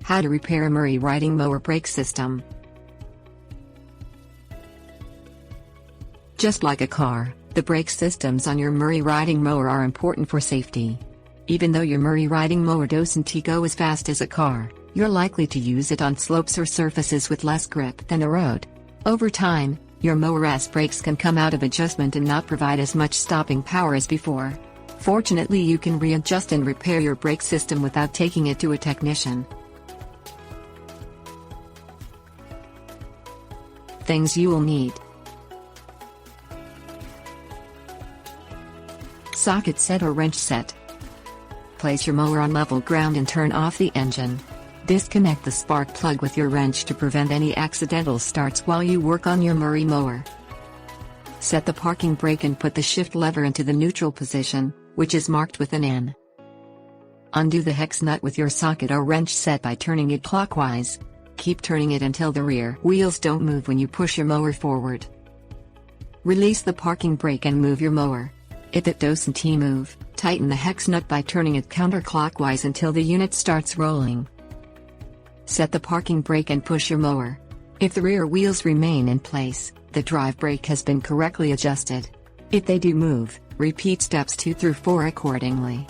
How to repair a Murray riding mower brake system. Just like a car, the brake systems on your Murray riding mower are important for safety. Even though your Murray riding mower doesn't go as fast as a car, you're likely to use it on slopes or surfaces with less grip than the road. Over time, your mower's brakes can come out of adjustment and not provide as much stopping power as before. Fortunately, you can readjust and repair your brake system without taking it to a technician. Things you will need: socket set or wrench set. Place your mower on level ground and turn off the engine. Disconnect the spark plug with your wrench to prevent any accidental starts while you work on your Murray mower. Set the parking brake and put the shift lever into the neutral position, which is marked with an N. Undo the hex nut with your socket or wrench set by turning it clockwise. Keep turning it until the rear wheels don't move when you push your mower forward. Release the parking brake and move your mower. If it doesn't move, tighten the hex nut by turning it counterclockwise until the unit starts rolling. Set the parking brake and push your mower. If the rear wheels remain in place, the drive brake has been correctly adjusted. If they do move, repeat steps 2 through 4 accordingly.